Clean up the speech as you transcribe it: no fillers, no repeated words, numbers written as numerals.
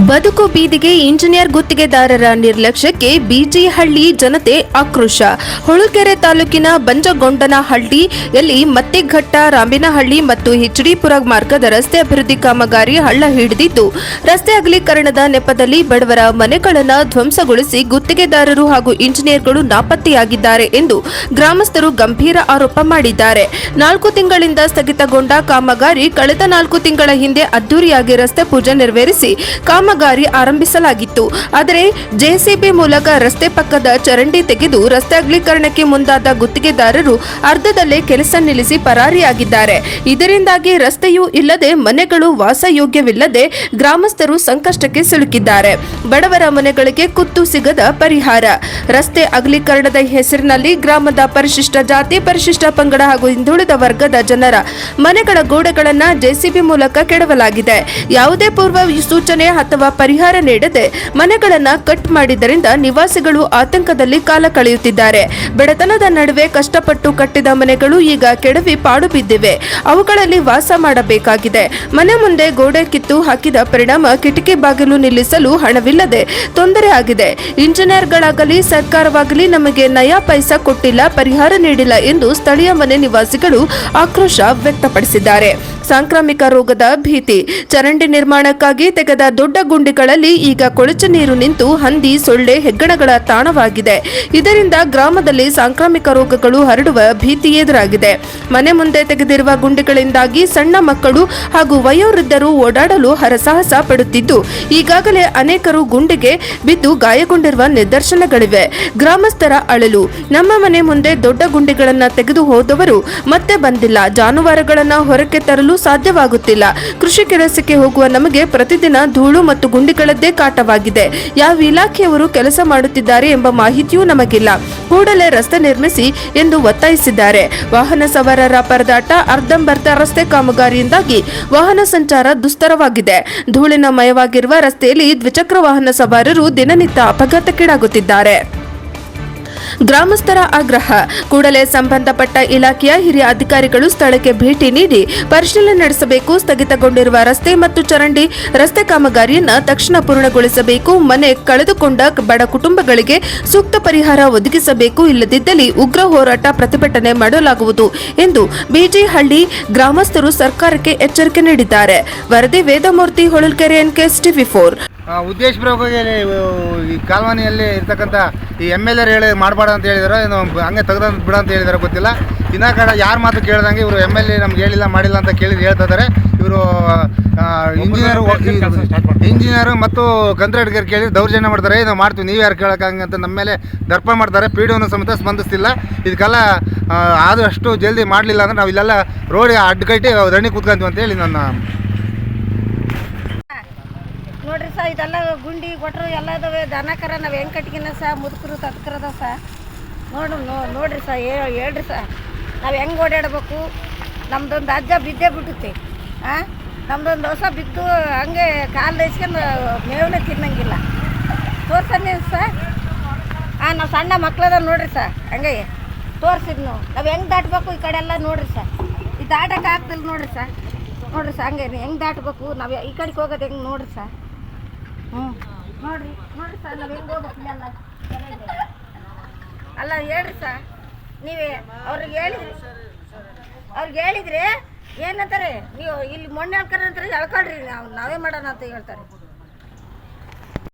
ಬದುಕು ಬೀದಿಗೆ ಇಂಜಿನಿಯರ್ ಗುತ್ತಿಗೆದಾರರ ನಿರ್ಲಕ್ಷ್ಯಕ್ಕೆ ಬಿಜಿಹಳ್ಳಿ ಜನತೆ ಆಕ್ರೋಶ. ಹೊಳಲ್ಕೆರೆ ತಾಲೂಕಿನ ಬಂಜಗೊಂಡನಹಳ್ಳಿಯಲ್ಲಿ ಮತ್ತಿಘಟ್ಟ, ರಾಮಿನಹಳ್ಳಿ ಮತ್ತು ಹೆಚ್ಡಿಪುರ ಮಾರ್ಗದ ರಸ್ತೆ ಅಭಿವೃದ್ಧಿ ಕಾಮಗಾರಿ ಹಳ್ಳ ಹಿಡಿದಿದ್ದು, ರಸ್ತೆ ಅಗಲೀಕರಣದ ನೆಪದಲ್ಲಿ ಬಡವರ ಮನೆಗಳನ್ನು ಧ್ವಂಸಗೊಳಿಸಿ ಗುತ್ತಿಗೆದಾರರು ಹಾಗೂ ಇಂಜಿನಿಯರ್ಗಳು ನಾಪತ್ತೆಯಾಗಿದ್ದಾರೆ ಎಂದು ಗ್ರಾಮಸ್ಥರು ಗಂಭೀರ ಆರೋಪ ಮಾಡಿದ್ದಾರೆ. 4 ತಿಂಗಳಿಂದ ಸ್ಥಗಿತಗೊಂಡ ಕಾಮಗಾರಿ ಕಳೆದ 4 ತಿಂಗಳ ಹಿಂದೆ ಅದ್ದೂರಿಯಾಗಿ ರಸ್ತೆ ಪೂಜೆ ನೆರವೇರಿಸಿ ಕಾಮಗಾರಿ ಆರಂಭಿಸಲಾಗಿತ್ತು. ಆದರೆ ಜೆಸಿಬಿ ಮೂಲಕ ರಸ್ತೆ ಪಕ್ಕದ ಚರಂಡಿ ತೆಗೆದು ರಸ್ತೆ ಅಗಲೀಕರಣಕ್ಕೆ ಮುಂದಾದ ಗುತ್ತಿಗೆದಾರರು ಅರ್ಧದಲ್ಲೇ ಕೆಲಸ ನಿಲ್ಲಿಸಿ ಪರಾರಿಯಾಗಿದ್ದಾರೆ. ಇದರಿಂದಾಗಿ ರಸ್ತೆಯೂ ಇಲ್ಲದೆ ಮನೆಗಳು ವಾಸಯೋಗ್ಯವಿಲ್ಲದೆ ಗ್ರಾಮಸ್ಥರು ಸಂಕಷ್ಟಕ್ಕೆ ಸಿಲುಕಿದ್ದಾರೆ. ಬಡವರ ಮನೆಗಳಿಗೆ ಕುತ್ತು ಸಿಗದ ಪರಿಹಾರ. ರಸ್ತೆ ಅಗಲೀಕರಣದ ಹೆಸರಿನಲ್ಲಿ ಗ್ರಾಮದ ಪರಿಶಿಷ್ಟ ಜಾತಿ, ಪರಿಶಿಷ್ಟ ಪಂಗಡ ಹಾಗೂ ಹಿಂದುಳಿದ ವರ್ಗದ ಜನರ ಮನೆಗಳ ಗೋಡೆಗಳನ್ನು ಜೆಸಿಬಿ ಮೂಲಕ ಕೆಡವಲಾಗಿದೆ. ಯಾವುದೇ ಪೂರ್ವ ಸೂಚನೆ ಅಥವಾ ಪರಿಹಾರ ನೀಡದೆ ಮನೆಗಳನ್ನು ಕಟ್ ಮಾಡಿದ್ದರಿಂದ ನಿವಾಸಿಗಳು ಆತಂಕದಲ್ಲಿ ಕಾಲ ಕಳೆಯುತ್ತಿದ್ದಾರೆ. ಬಡತನದ ನಡುವೆ ಕಷ್ಟಪಟ್ಟು ಕಟ್ಟಿದ ಮನೆಗಳು ಈಗ ಕೆಡವಿ ಪಾಡು ಬಿದ್ದಿವೆ. ಅವುಗಳಲ್ಲಿ ವಾಸ ಮಾಡಬೇಕಾಗಿದೆ. ಮನೆ ಮುಂದೆ ಗೋಡೆ ಕಿತ್ತು ಹಾಕಿದ ಪರಿಣಾಮ ಕಿಟಕಿ ಬಾಗಿಲು ನಿಲ್ಲಿಸಲು ಹಣವಿಲ್ಲದೆ ತೊಂದರೆ ಆಗಿದೆ. ಇಂಜಿನಿಯರ್ಗಳಾಗಲಿ ಸರ್ಕಾರವಾಗಲಿ ನಮಗೆ ನಯಾ ಪೈಸಾ ಕೊಟ್ಟಿಲ್ಲ, ಪರಿಹಾರ ನೀಡಿಲ್ಲ ಎಂದು ಸ್ಥಳೀಯ ಮನೆ ನಿವಾಸಿಗಳು ಆಕ್ರೋಶ ವ್ಯಕ್ತಪಡಿಸಿದ್ದಾರೆ. ಸಾಂಕ್ರಾಮಿಕ ರೋಗದ ಭೀತಿ. ಚರಂಡಿ ನಿರ್ಮಾಣಕ್ಕಾಗಿ ತೆಗೆದ ದೊಡ್ಡ ಗುಂಡಿಗಳಲ್ಲಿ ಈಗ ಕೊಳಚೆ ನೀರು ನಿಂತು ಹಂದಿ, ಸೊಳ್ಳೆ, ಹೆಗ್ಗಣಗಳ ತಾಣವಾಗಿದೆ. ಇದರಿಂದ ಗ್ರಾಮದಲ್ಲಿ ಸಾಂಕ್ರಾಮಿಕ ರೋಗಗಳು ಹರಡುವ ಭೀತಿ ಎದುರಾಗಿದೆ. ಮನೆ ಮುಂದೆ ತೆಗೆದಿರುವ ಗುಂಡಿಗಳಿಂದಾಗಿ ಸಣ್ಣ ಮಕ್ಕಳು ಹಾಗೂ ವಯೋವೃದ್ಧರು ಓಡಾಡಲು ಹರಸಾಹಸ ಪಡುತ್ತಿದ್ದು, ಈಗಾಗಲೇ ಅನೇಕರು ಗುಂಡಿಗೆ ಬಿದ್ದು ಗಾಯಗೊಂಡಿರುವ ನಿದರ್ಶನಗಳಿವೆ. ಗ್ರಾಮಸ್ಥರ ಅಳಲು. ನಮ್ಮ ಮನೆ ಮುಂದೆ ದೊಡ್ಡ ಗುಂಡಿಗಳನ್ನು ತೆಗೆದು ಹೋದವರು ಮತ್ತೆ ಬಂದಿಲ್ಲ. ಜಾನುವಾರುಗಳನ್ನು ಹೊರಕ್ಕೆ ತರಲು ಸಾಧ್ಯವಾಗುತ್ತಿಲ್ಲ. ಕೃಷಿ ಕೆಲಸಕ್ಕೆ ಹೋಗುವ ನಮಗೆ ಪ್ರತಿದಿನ ಧೂಳು ಮತ್ತು ಗುಂಡಿಗಳದ್ದೇ ಕಾಟವಾಗಿದೆ. ಯಾವ ಇಲಾಖೆಯವರು ಕೆಲಸ ಮಾಡುತ್ತಿದ್ದಾರೆ ಎಂಬ ಮಾಹಿತಿಯೂ ನಮಗಿಲ್ಲ. ಕೂಡಲೇ ರಸ್ತೆ ನಿರ್ಮಿಸಿ ಎಂದು ಒತ್ತಾಯಿಸಿದ್ದಾರೆ. ವಾಹನ ಸವಾರರ ಪರದಾಟ. ಅರ್ಧಂಬರ್ಧ ರಸ್ತೆ ಕಾಮಗಾರಿಯಿಂದಾಗಿ ವಾಹನ ಸಂಚಾರ ದುಸ್ತರವಾಗಿದೆ. ಧೂಳಿನ ಮಯವಾಗಿರುವ ರಸ್ತೆಯಲ್ಲಿ ದ್ವಿಚಕ್ರ ವಾಹನ ಸವಾರರು ದಿನನಿತ್ಯ ಅಪಘಾತಕ್ಕೀಡಾಗುತ್ತಿದ್ದಾರೆ. ಗ್ರಾಮಸ್ಥರ ಆಗ್ರಹ. ಕೂಡಲೇ ಸಂಬಂಧಪಟ್ಟ ಇಲಾಖೆಯ ಹಿರಿಯ ಅಧಿಕಾರಿಗಳು ಸ್ಥಳಕ್ಕೆ ಭೇಟಿ ನೀಡಿ ಪರಿಶೀಲನೆ ನಡೆಸಬೇಕು. ಸ್ಥಗಿತಗೊಂಡಿರುವ ರಸ್ತೆ ಮತ್ತು ಚರಂಡಿ ರಸ್ತೆ ಕಾಮಗಾರಿಯನ್ನು ತಕ್ಷಣ ಪೂರ್ಣಗೊಳಿಸಬೇಕು. ಮನೆ ಕಳೆದುಕೊಂಡ ಬಡ ಕುಟುಂಬಗಳಿಗೆ ಸೂಕ್ತ ಪರಿಹಾರ ಒದಗಿಸಬೇಕು. ಇಲ್ಲದಿದ್ದಲ್ಲಿ ಉಗ್ರ ಹೋರಾಟ, ಪ್ರತಿಭಟನೆ ಮಾಡಲಾಗುವುದು ಎಂದು ಬಿಜಿಹಳ್ಳಿ ಗ್ರಾಮಸ್ಥರು ಸರ್ಕಾರಕ್ಕೆ ಎಚ್ಚರಿಕೆ ನೀಡಿದ್ದಾರೆ. ವರದಿ ವೇದಮೂರ್ತಿ, ಹೊಳಲ್ಕೆರೆ, NKS TV4. ಉದ್ದೇಶಪೂರ್ವಕವಾಗಿ ಈ ಕಾಲ್ವಾನಿಯಲ್ಲಿ ಇರ್ತಕ್ಕಂಥ ಈ MLA ಹೇಳಿ ಮಾಡಬೇಡ ಅಂತ ಹೇಳಿದಾರೋ ಏನು ಹಂಗೆ ತೆಗೆದಂತ ಬಿಡ ಅಂತ ಹೇಳಿದಾರೋ ಗೊತ್ತಿಲ್ಲ. ಇನ್ನ ಕಡೆ ಯಾರು ಮಾತು ಕೇಳ್ದಂಗೆ ಇವರು MLA ನಮ್ಗೆ ಹೇಳಿಲ್ಲ ಮಾಡಿಲ್ಲ ಅಂತ ಹೇಳ್ತಾ ಇದ್ದಾರೆ. ಇವರು ಇಂಜಿನಿಯರು ಮತ್ತು ಕಂತ್ರಾಟಗಾರ ಕೇಳಿ ದೌರ್ಜನ್ಯ ಮಾಡ್ತಾರೆ. ನಾವು ಮಾಡ್ತೀವಿ, ನೀವು ಯಾರು ಕೇಳೋಕ್ಕಂಗೆ ಅಂತ ನಮ್ಮ ಮೇಲೆ ದರ್ಪ ಮಾಡ್ತಾರೆ. PDO ಸಮೇತ ಸ್ಪಂದಿಸ್ತಿಲ್ಲ. ಇದಕ್ಕೆಲ್ಲ ಆದಷ್ಟು ಜಲ್ದಿ ಮಾಡಲಿಲ್ಲ ಅಂದ್ರೆ ನಾವು ಇಲ್ಲೆಲ್ಲ ರೋಡ್ ಅಡ್ಡಗಟ್ಟಿ ರಣಿ ಕೂತ್ಕೊಂತೀವಿ ಅಂತೇಳಿ ನನ್ನ ನೋಡ್ರಿ ಸಾ, ಇದೆಲ್ಲ ಗುಂಡಿ ಗೊಟ್ರು ಎಲ್ಲ ಇದಾವೆ. ದನಕರ ನಾವು ಹೆಂಗೆ ಕಟ್ಗಿನ ಸಹ ಮುದುಕರು ತತ್ಕರದ ಸಹ ನೋಡ್ರಿ ಸಾ, ಹೇಳ್ರಿ ಸಾ, ನಾವು ಹೆಂಗೆ ಓಡಾಡ್ಬೇಕು? ನಮ್ದೊಂದು ಅಜ್ಜ ಬಿದ್ದೇ ಬಿಟ್ಟುತ್ತೆ. ನಮ್ದೊಂದು ಹೊಸ ಬಿದ್ದು ಹಂಗೆ ಕಾಲು ದೈಸ್ಕೊಂಡು ಮೇವನೆ ತಿನ್ನಂಗಿಲ್ಲ. ತೋರ್ಸನ್ನಿ ಸಾ. ನಾವು ಸಣ್ಣ ಮಕ್ಳದ ನೋಡ್ರಿ ಸಾ, ಹಂಗೆ ತೋರಿಸಿದ್ನು ನಾವು ಹೆಂಗೆ ದಾಟ್ಬೇಕು ಈ ಕಡೆ ಎಲ್ಲ ನೋಡ್ರಿ ಸಾ. ಈ ದಾಟಕ್ಕೆ ಆಗ್ತಿಲ್ಲ ನೋಡ್ರಿ ಸಾ. ನೋಡ್ರಿ ಸಾ, ಹಂಗೆ ಹೆಂಗೆ ದಾಟ್ಬೇಕು, ನಾವು ಈ ಕಡೆಗೆ ಹೋಗೋದು ಹೆಂಗೆ ನೋಡ್ರಿ ಸಾ. ನೋಡ್ರಿ ಸರ್, ನಾವು ಹೆಂಗೆ ಹೋಗ್ಬೇಕು ಇಲ್ಲೆಲ್ಲ ಅಲ್ಲ ಹೇಳ್ರಿ ಸರ್. ನೀವೇ ಅವ್ರಿಗೆ ಹೇಳಿದ್ರಿ ಏನಂತಾರೆ, ನೀವು ಇಲ್ಲಿ ಮೊನ್ನೆ ಹೇಳ್ಕರ ಅಂತಾರೆ ಎಳ್ಕೊಳ್ರಿ, ನಾವೇ ಮಾಡೋಣ ಅಂತ ಹೇಳ್ತಾರೆ.